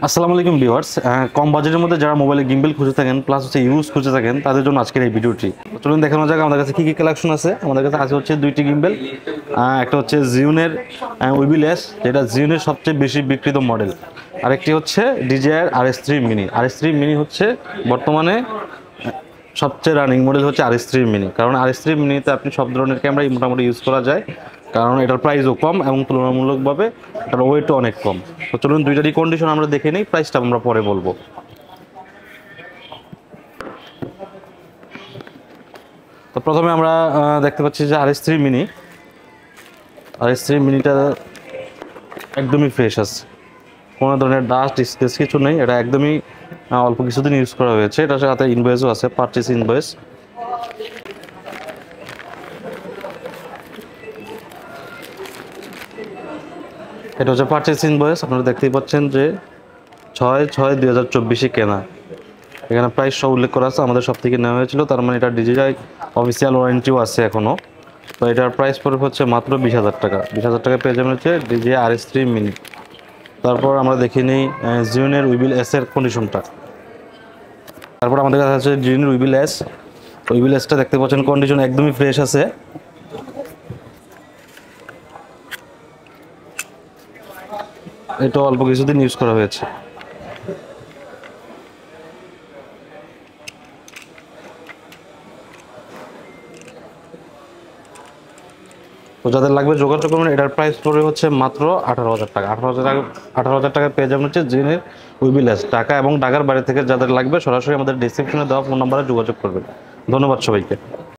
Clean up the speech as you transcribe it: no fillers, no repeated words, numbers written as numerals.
আসসালামু আলাইকুম ভিউয়ার্স, কম বাজেটের মধ্যে যারা মোবাইলে গিম্বল খুঁজে থাকেন প্লাস হচ্ছে ইউজ খুঁজে থাকেন তাদের জন্য আজকের এই ভিডিওটি। চলুন দেখানো যাক আমাদের কাছে কী কী কালেকশন আছে। আমাদের কাছে আছে হচ্ছে দুইটি গিম্বল। একটা হচ্ছে জিওনের উইবিলেস, যেটা জিওনের সবচেয়ে বেশি বিক্রিত মডেল। আরেকটি হচ্ছে DJI RS3 mini. RS3 mini হচ্ছে বর্তমানে সবচেয়ে রানিং মডেল হচ্ছে RS3 মিনি, কারণ RS3 মিনিতে আপনি সব ধরনের ক্যামেরাই মোটামুটি ইউজ করা যায়, কারণ এটার প্রাইসও কম এবং তুলনামূলকভাবে এটার ওয়েটও অনেক কম। তো চলুন দুইটারই কন্ডিশন আমরা দেখে নিই, প্রাইসটা আমরা পরে বলবো। তো প্রথমে আমরা দেখতে পাচ্ছি যে RS3 মিনি। RS3 মিনিটা একদমই ফ্রেশ আছে, কোনো ধরনের ডাস্ট স্ক্র্যাচ কিছু নেই। এটা একদমই অল্প কিছুদিন ইউজ করা হয়েছে। এটার সাথে ইনভয়েসও আছে, পারচেস ইনভয়েস। এটা হচ্ছে পারচেস ইনভয়েস। আপনারা দেখতেই পাচ্ছেন যে 6/6/2024 কেনা। এখানে প্রাইস সব উল্লেখ করা আছে, আমাদের সব থেকে নেওয়া হয়েছিল, তার মানে এটা DJI অফিসিয়াল ওয়ারেন্টিও আছে এখনও। তো এটার প্রাইস পড়বে হচ্ছে মাত্র 20,000 টাকা। 20,000 টাকায় পেয়ে যাবেন হচ্ছে DJI RS3 মিনি। তারপর আমরা দেখে নিই জিওনের উইবিল এস এর কন্ডিশনটা। তারপর আমাদের কাছে আছে জিওনের উইবিল এস। উইবিল এসটা দেখতে পাচ্ছেন কন্ডিশন একদমই ফ্রেশ আছে। এটা অল্প কিছুদিন ইউজ করা হয়েছে। তো যাদের লাগবে যোগাযোগ করবেন। এটার প্রাইস পড়বে হচ্ছে মাত্র 18,000 টাকা। 18,000 টাকায় পেয়ে যাবেন হচ্ছে জিওনের উইবিল এস। টাকা এবং ঢাকার বাইরে থেকে যাদের লাগবে সরাসরি আমাদের ডেসক্রিপশনে দেওয়া ফোন নাম্বারে যোগাযোগ করবেন। ধন্যবাদ সবাইকে।